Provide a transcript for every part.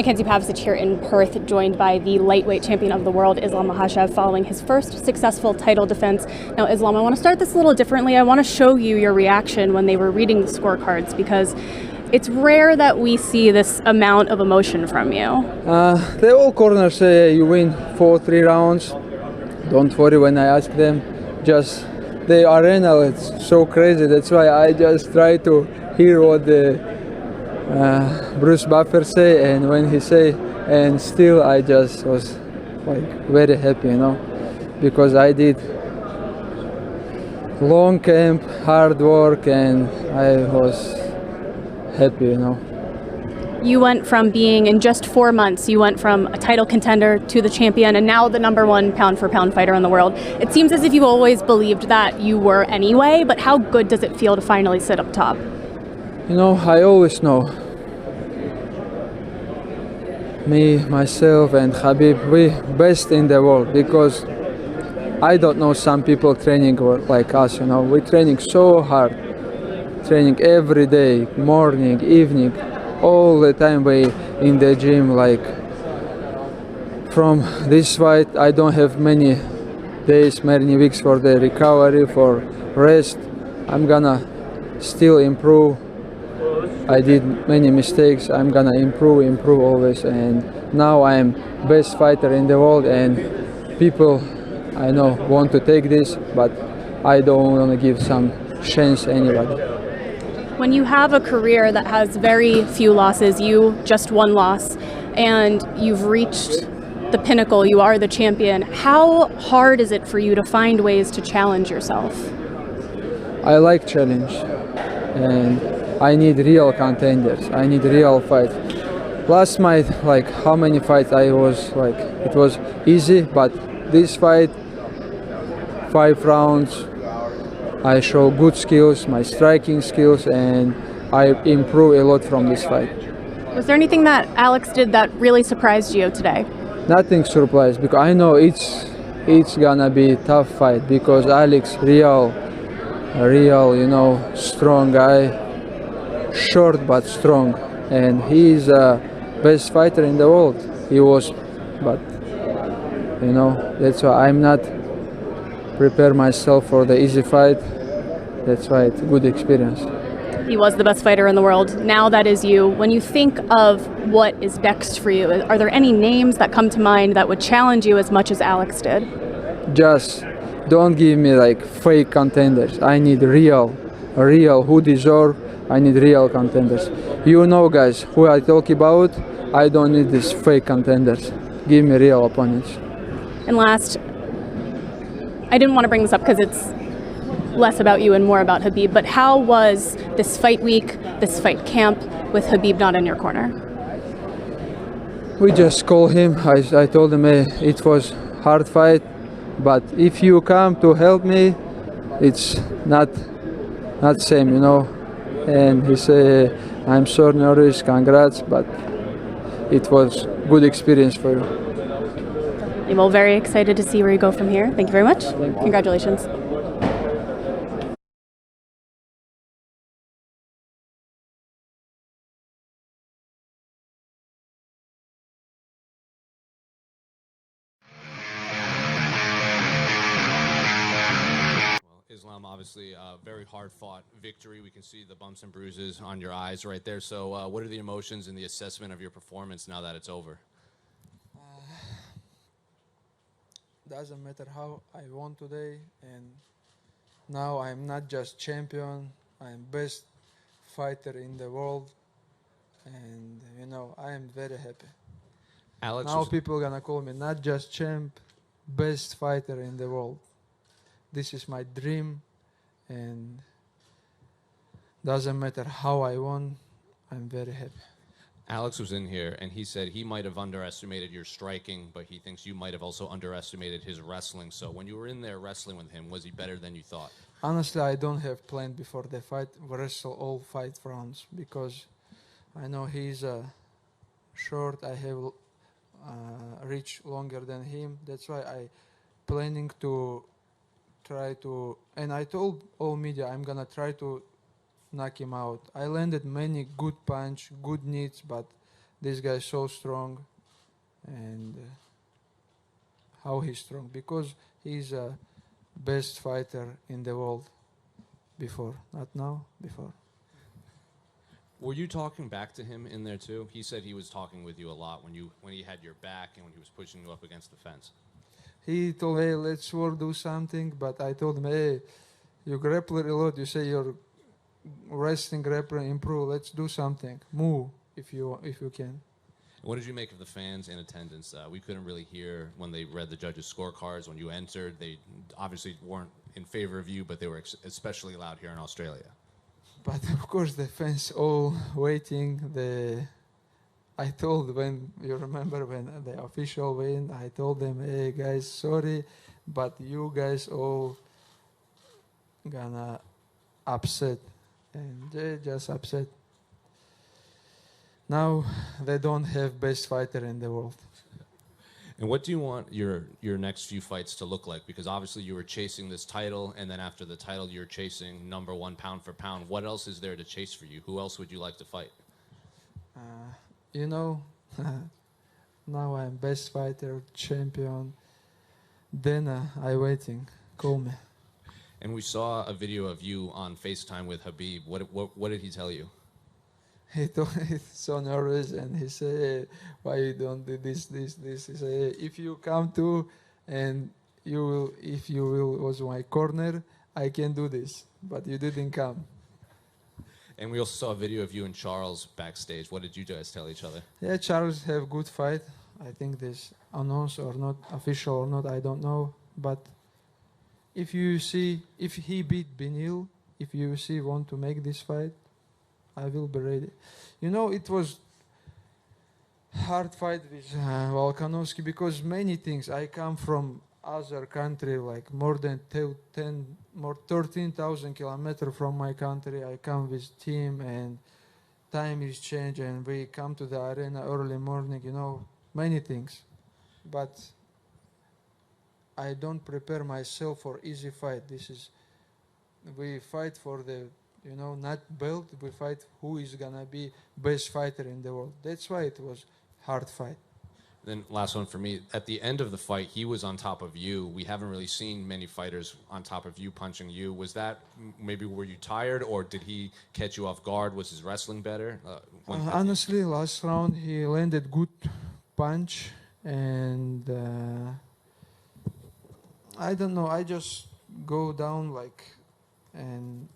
Mackenzie Pavsic here in Perth, joined by the lightweight champion of the world, Islam Makhachev, following his first successful title defense. Now, Islam, I want to start this a little differently. I want to show you your reaction when they were reading the scorecards, because it's rare that we see this amount of emotion from you. The all corners say you win 4-3 rounds. Don't worry when I ask them. Just the arena, it's so crazy. That's why I just try to hear what the Bruce Buffer say, and when he say, and still I just was like very happy, because I did long camp, hard work, and I was happy, You went from being, in just 4 months, you went from a title contender to the champion and now the #1 pound-for-pound fighter in the world. It seems as if you always believed that you were anyway, but how good does it feel to finally sit up top? I always know. Me, myself, and Khabib, we best in the world, because I don't know some people training like us. We're training so hard, training every day, morning, evening, all the time. We in the gym. Like from this fight, I don't have many days, many weeks for the recovery, for rest. I'm gonna still improve. I did many mistakes. I'm gonna improve always, and now I'm best fighter in the world, and people I know want to take this, but I don't want to give some chance to anybody. When you have a career that has very few losses, you just one loss, and you've reached the pinnacle, you are the champion, how hard is it for you to find ways to challenge yourself? I like challenge, and I need real contenders. I need real fight. Last fight, like how many fights I was like, it was easy, but this fight, 5 rounds, I show good skills, my striking skills, and I improve a lot from this fight. Was there anything that Alex did that really surprised you today? Nothing surprised, because I know it's gonna be a tough fight, because Alex real, strong guy. Short but strong, and he is the best fighter in the world. He was, but that's why I'm not prepare myself for the easy fight. That's why it's a good experience. He was the best fighter in the world. Now that is you. When you think of what is next for you, are there any names that come to mind that would challenge you as much as Alex did? Just don't give me like fake contenders. I need real who deserve. I need real contenders. Guys, who I talk about. I don't need these fake contenders. Give me real opponents. And last, I didn't want to bring this up because it's less about you and more about Khabib, but how was this fight week, this fight camp with Khabib not in your corner? We just called him. I told him, hey, it was hard fight, but if you come to help me, it's not same, And he said, I'm sorry, Norris, congrats, but it was good experience for you. Well, very excited to see where you go from here. Thank you very much. Congratulations. Islam, obviously a very hard-fought victory. We can see the bumps and bruises on your eyes right there. So what are the emotions and the assessment of your performance now that it's over? Doesn't matter how I won today, and now I'm not just champion, I'm best fighter in the world, and I am very happy. Alex, now people gonna call me not just champ, best fighter in the world. This is my dream, and doesn't matter how I won, I'm very happy. Alex was in here, and he said he might have underestimated your striking, but he thinks you might have also underestimated his wrestling. So when you were in there wrestling with him, was he better than you thought? Honestly, I don't have planned before the fight wrestle all 5 rounds, because I know he's short. I have reach longer than him. That's why I planning to try to, and I told all media I'm gonna try to knock him out. I landed many good punch, good knees, but this guy is so strong, and how he's strong because he's a best fighter in the world before, not now, before. Were you talking back to him in there too? He said he was talking with you a lot when he had your back and when he was pushing you up against the fence. He told, hey, let's work, do something, but I told him, hey, you grappler a lot, you say your wrestling grappler improve, let's do something, move if you can. What did you make of the fans in attendance? We couldn't really hear when they read the judges' scorecards. When you entered, they obviously weren't in favor of you, but they were especially loud here in Australia. But of course the fans all waiting. I told when you remember when the official win, I told them, hey guys, sorry, but you guys all gonna upset, and they just upset. Now they don't have best fighter in the world. And what do you want your next few fights to look like? Because obviously you were chasing this title, and then after the title you're chasing number one pound for pound. What else is there to chase for you? Who else would you like to fight? You know, now I'm best fighter, champion. Then I waiting. Call me. And we saw a video of you on FaceTime with Habib. What did he tell you? He's so nervous, and he said, "Why you don't do this?" He said, "If you come to, and if you will was my corner, I can do this, but you didn't come." And we also saw a video of you and Charles backstage. What did you guys tell each other? Yeah, Charles have good fight. I think this announced or not, official or not, I don't know. But if you see, if he beat Benil, if you see want to make this fight, I will be ready. You know, it was hard fight with Volkanovski because many things. I come from other country, like more than 13,000 kilometers from my country. I come with team, and time is changed, and we come to the arena early morning. You know, many things, but I don't prepare myself for easy fight. We fight for the, you know, not belt. We fight who is gonna be best fighter in the world. That's why it was hard fight. Then last one for me. At the end of the fight, he was on top of you. We haven't really seen many fighters on top of you punching you. Was that maybe were you tired, or did he catch you off guard? Was his wrestling better? Honestly, last round he landed good punch, and I don't know. I just go down like, and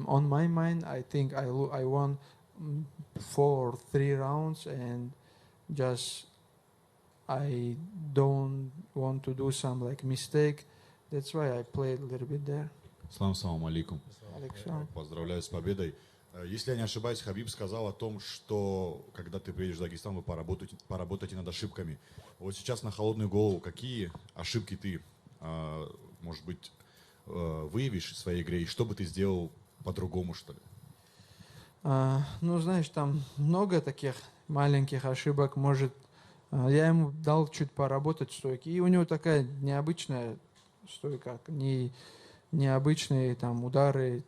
on my mind, I think I won 4 or 3 rounds, and just I don't want to do some like mistake. That's why I played a little bit there. Салам алейкум. Александр. Поздравляю с победой. Если я не ошибаюсь, Хабиб сказал о том, что когда ты приедешь в Дагестан, вы поработаете над ошибками. Вот сейчас на холодную голову, какие ошибки ты, может быть, выявишь в своей игре, и что бы ты сделал по-другому, что ли? Ну, знаешь, там много таких маленьких ошибок. Может, я ему дал чуть поработать стойки, и у него такая необычная стойка, необычные там удары,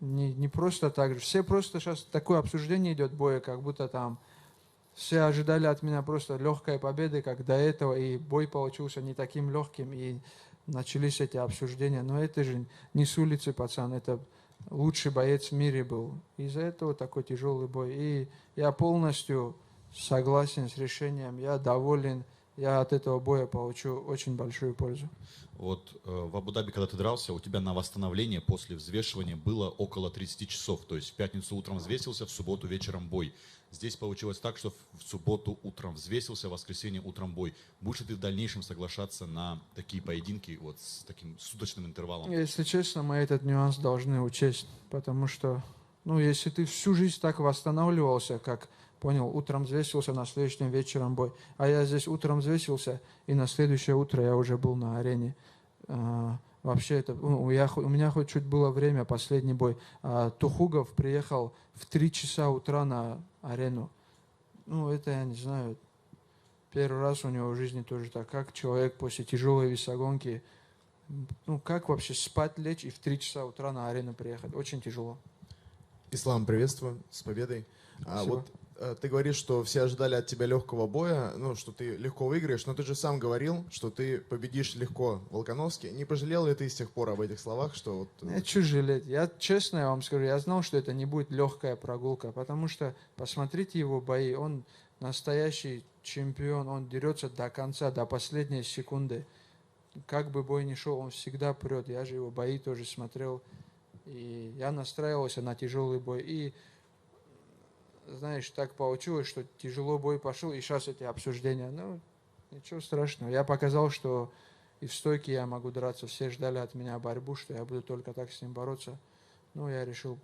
не просто так же. Все просто сейчас такое обсуждение идет боя, как будто там все ожидали от меня просто легкой победы, как до этого, и бой получился не таким легким, и начались эти обсуждения. Но это же не с улицы, пацан, это лучший боец в мире был. Из-за этого такой тяжелый бой. И я полностью согласен с решением, я доволен, я от этого боя получу очень большую пользу. Вот в Абу-Даби, когда ты дрался, у тебя на восстановление после взвешивания было около 30 часов. То есть в пятницу утром взвесился, в субботу вечером бой. Здесь получилось так, что в субботу утром взвесился, в воскресенье утром бой. Будешь ли ты в дальнейшем соглашаться на такие поединки вот с таким суточным интервалом? Если честно, мы этот нюанс должны учесть, потому что, ну, если ты всю жизнь так восстанавливался, как, понял, утром взвесился, на следующий день вечером бой, а я здесь утром взвесился, и на следующее утро я уже был на арене. Вообще это, у меня хоть чуть было время, последний бой. Тухугов приехал в 3 часа утра на арену. Ну, это я не знаю. Первый раз у него в жизни тоже так. Как человек после тяжелой весогонки, ну, как вообще спать лечь и в 3 часа утра на арену приехать? Очень тяжело. Ислам, приветствую, с победой. Спасибо. Вот ты говоришь, что все ожидали от тебя легкого боя, ну, что ты легко выиграешь, но ты же сам говорил, что ты победишь легко Волконовски. Не пожалел ли ты с тех пор об этих словах, что вот... Я чё жалеть? Я честно я вам скажу, я знал, что это не будет легкая прогулка, потому что посмотрите его бои, он настоящий чемпион, он дерется до конца, до последней секунды. Как бы бой ни шел, он всегда прет. Я же его бои тоже смотрел, и я настраивался на тяжелый бой. И знаешь, так получилось, что тяжело бой пошел, и сейчас эти обсуждения, ну, ничего страшного. Я показал, что и в стойке я могу драться. Все ждали от меня борьбу, что я буду только так с ним бороться. Ну, я решил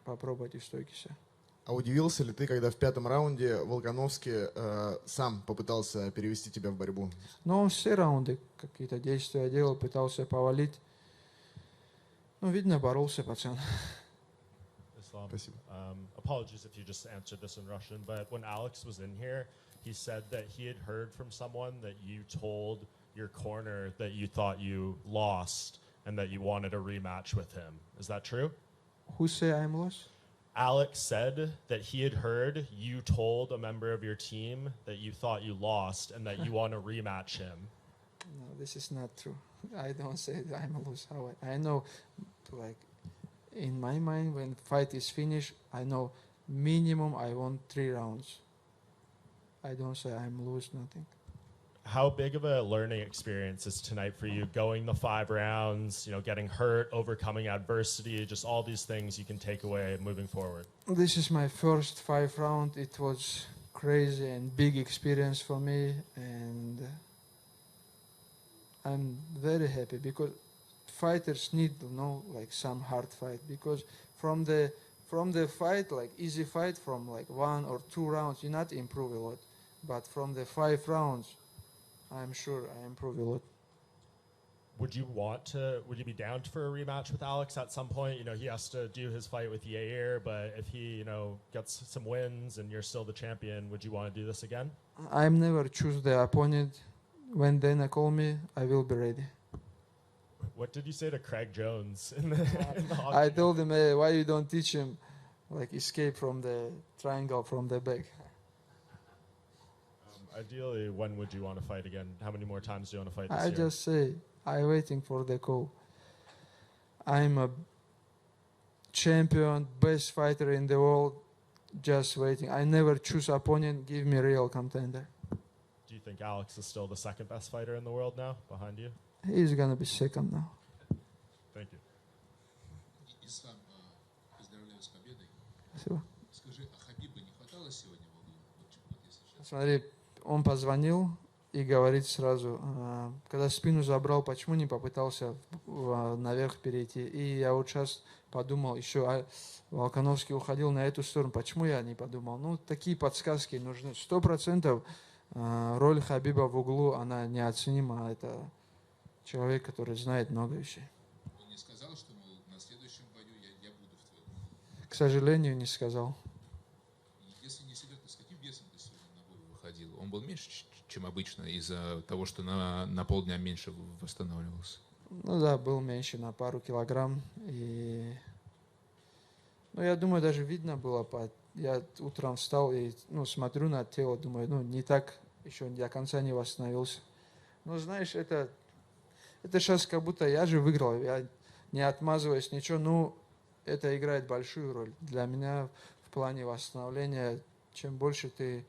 попробовать и в стойке себя. А удивился ли ты, когда в 5-м раунде Волконовский сам попытался перевести тебя в борьбу? Но он все раунды какие-то действия делал, пытался повалить. Ну, видно, боролся пацан. Islam. Спасибо. Apologies if you just answered this in Russian, but when Alex was in here, he said that he had heard from someone that you told your corner that you thought you lost and that you wanted a rematch with him. Is that true? Who say I'm lost? Alex said that he had heard you told a member of your team that you thought you lost and that you want to rematch him. No, this is not true. I don't say that I'm a loser. I know, like, in my mind, when fight is finished, I know minimum I won 3 rounds. I don't say I'm lose nothing. How big of a learning experience is tonight for you? Going the 5 rounds, you know, getting hurt, overcoming adversity, just all these things you can take away moving forward. This is my first 5 round. It was crazy and big experience for me, and I'm very happy because fighters need to know like some hard fight, because from the fight, like easy fight, from like 1 or 2 rounds you not improve a lot, but from the 5 rounds I'm sure I improve a lot. Would you be down for a rematch with Alex at some point? You know, he has to do his fight with Yair, but if he, you know, gets some wins and you're still the champion, would you want to do this again? I'm never choose the opponent. When Dana call me, I will be ready. What did you say to Craig Jones in the hockey? I told him, hey, why you don't teach him like escape from the triangle from the back? Ideally, when would you want to fight again? How many more times do you want to fight this I year? just say I waiting for the call. I'm a champion, best fighter in the world, just waiting. I never choose opponent, give me real contender. Do you think Alex is still the second best fighter in the world now, behind you? He's gonna be second now. Thank you. Ислам, поздравляю с победой. Спасибо. Скажи, а Хабиба не хватало сегодня в углу? Вот если сейчас. Смотри, он позвонил и говорит сразу, когда спину забрал, почему не попытался наверх перейти. И я вот сейчас подумал, еще Волконовский уходил на эту сторону, почему я не подумал. Ну, такие подсказки нужны. 100% роль Хабиба в углу, она неоценима. Это человек, который знает много вещей. Он не сказал, что, мол, на следующем бою я буду в твоем. К сожалению, не сказал. Если не секрет, с каким весом ты сегодня на бой выходил? Он был меньше, чем обычно, из-за того, что на полдня меньше восстанавливался? Ну да, был меньше на пару килограмм. И... Ну, я думаю, даже видно было. Я утром встал и смотрю на тело, думаю, не так, еще до конца не восстановился. Ну, знаешь, это сейчас как будто я же выиграл. Я не отмазываюсь, ничего. Ну, это играет большую роль. Для меня в плане восстановления, чем больше ты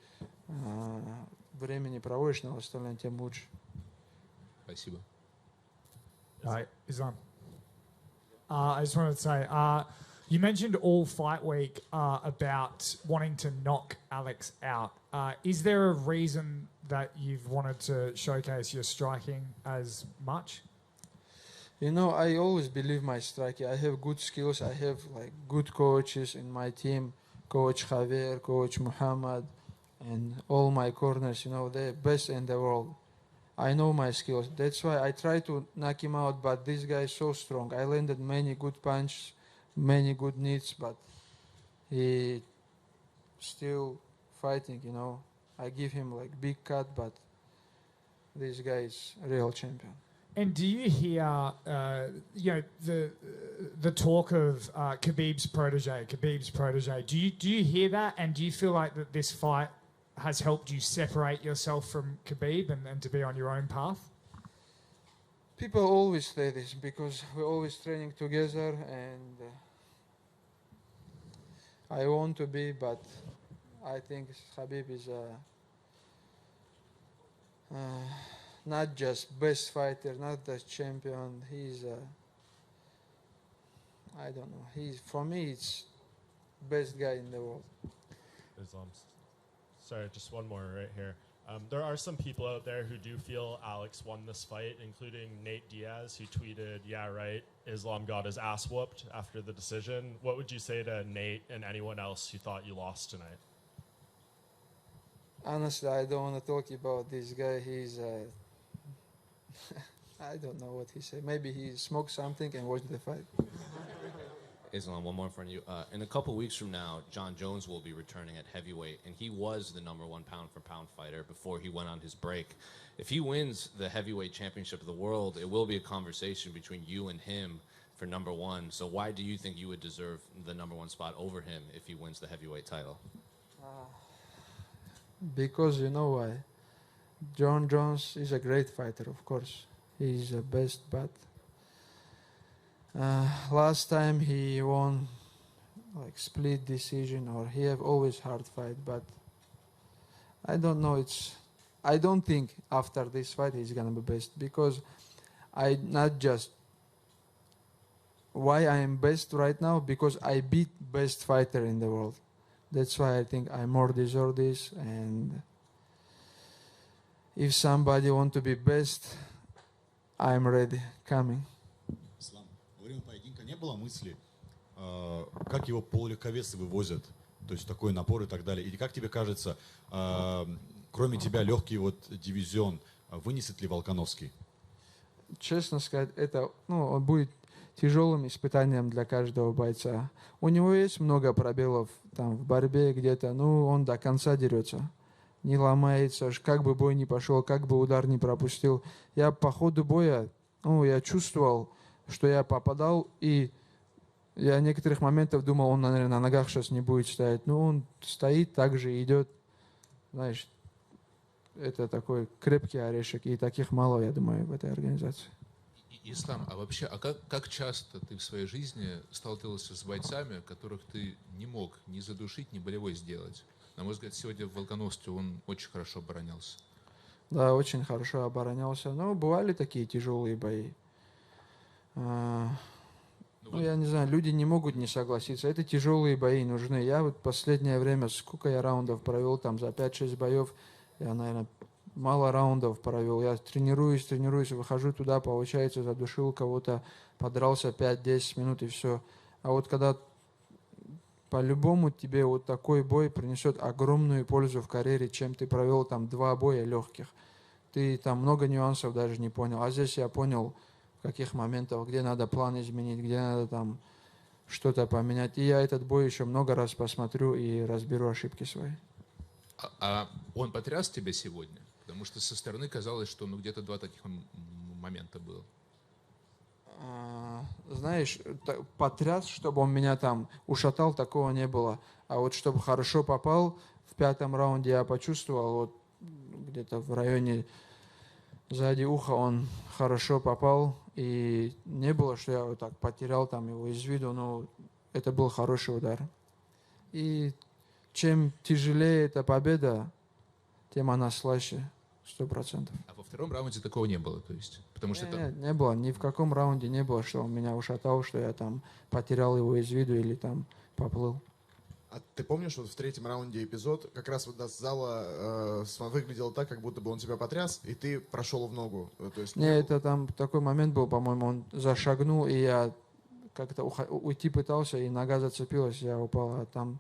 времени проводишь на восстановление, тем лучше. Спасибо. Islam. I just wanted to say, you mentioned all fight week about wanting to knock Alex out. Is there a reason that you've wanted to showcase your striking as much? You know, I always believe my striking. I have good skills. I have like good coaches in my team, Coach Javier, Coach Muhammad, and all my corners. You know, they're best in the world. I know my skills. That's why I try to knock him out. But this guy is so strong. I landed many good punches, many good knees, but he still fighting. You know, I give him like big cut, but this guy is real champion. And do you hear, the talk of Khabib's protege? Do you hear that, and do you feel like that this fight has helped you separate yourself from Khabib and to be on your own path? People always say this because we're always training together, and I want to be, but I think Khabib is not just best fighter, not the champion. He's I don't know. For me, it's best guy in the world. Islam. Sorry, just one more right here. There are some people out there who do feel Alex won this fight, including Nate Diaz, who tweeted, "Yeah, right, Islam got his ass whooped after the decision." What would you say to Nate and anyone else who thought you lost tonight? Honestly, I don't want to talk about this guy. He's I don't know what he said. Maybe he smoked something and watched the fight. Islam, one more from you. In a couple weeks from now, John Jones will be returning at heavyweight, and he was the #1 pound-for-pound fighter before he went on his break. If he wins the heavyweight championship of the world, it will be a conversation between you and him for #1. So why do you think you would deserve the #1 spot over him if he wins the heavyweight title? Because you know why. John Jones is a great fighter, of course. He's the best, but last time he won like split decision, or he have always hard fight, but I don't know. I don't think after this fight he's gonna be best, because I not just why I am best right now, because I beat best fighter in the world. That's why I think I more deserve this. And if somebody want to be best, I'm ready, coming. Ислам, во время поединка не было мысли, как его полулегковесы вывозят, то есть такой напор и так далее. И как тебе кажется, кроме тебя легкий вот дивизион вынесет ли Волконовский? Честно сказать, это будет тяжелым испытанием для каждого бойца. У него есть много пробелов там в борьбе где-то, он до конца дерется. Не ломается, как бы бой не пошел, как бы удар не пропустил. Я по ходу боя, я чувствовал, что я попадал, и я в некоторых моментах думал, он, наверное, на ногах сейчас не будет стоять. Он стоит, так же идет. Знаешь, это такой крепкий орешек, и таких мало, я думаю, в этой организации. Ислам, а вообще, как часто ты в своей жизни сталкивался с бойцами, которых ты не мог ни задушить, ни болевой сделать? На мой взгляд, сегодня в Волконовске он очень хорошо оборонялся. Да, очень хорошо оборонялся. Но бывали такие тяжелые бои. Я не знаю, люди не могут не согласиться. Это тяжелые бои нужны. Я вот последнее время, сколько я раундов провел, там за 5-6 боев, я, наверное, мало раундов провел. Я тренируюсь, выхожу туда, получается, задушил кого-то, подрался 5-10 минут и все. А вот когда по-любому тебе вот такой бой принесет огромную пользу в карьере, чем ты провел там 2 боя легких. Ты там много нюансов даже не понял. А здесь я понял, в каких моментах, где надо план изменить, где надо там что-то поменять. И я этот бой еще много раз посмотрю и разберу ошибки свои. А он потряс тебя сегодня? Потому что со стороны казалось, что где-то 2 таких момента было. Знаешь, потряс, чтобы он меня там ушатал, такого не было. А вот чтобы хорошо попал, в 5-м раунде я почувствовал, вот где-то в районе сзади уха он хорошо попал. И не было, что я вот так потерял там его из виду, но это был хороший удар. И чем тяжелее эта победа, тем она слаще, 100%. А во 2-м раунде такого не было, то есть? Потому что не было, ни в каком раунде не было, что он меня ушатал, что я там потерял его из виду или там поплыл. А ты помнишь, вот в 3-м раунде эпизод, как раз вот с зала выглядело так, как будто бы он тебя потряс, и ты прошел в ногу? То есть, это там такой момент был, по-моему, он зашагнул, и я как-то уйти пытался, и нога зацепилась, я упал, а там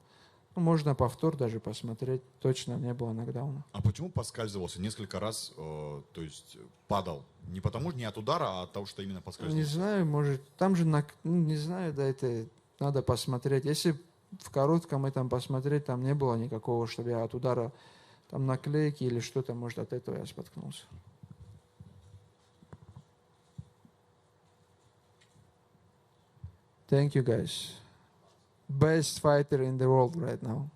можно повтор даже посмотреть, точно не было нокдауна. А почему поскальзывался несколько раз, то есть падал? Не потому не от удара, а от того, что именно поскальзывался? Не знаю, может, там же, не знаю, да, это надо посмотреть. Если в коротком этом посмотреть, там не было никакого, чтобы я от удара там наклейки или что-то, может, от этого я споткнулся. Thank you, guys. Best fighter in the world right now.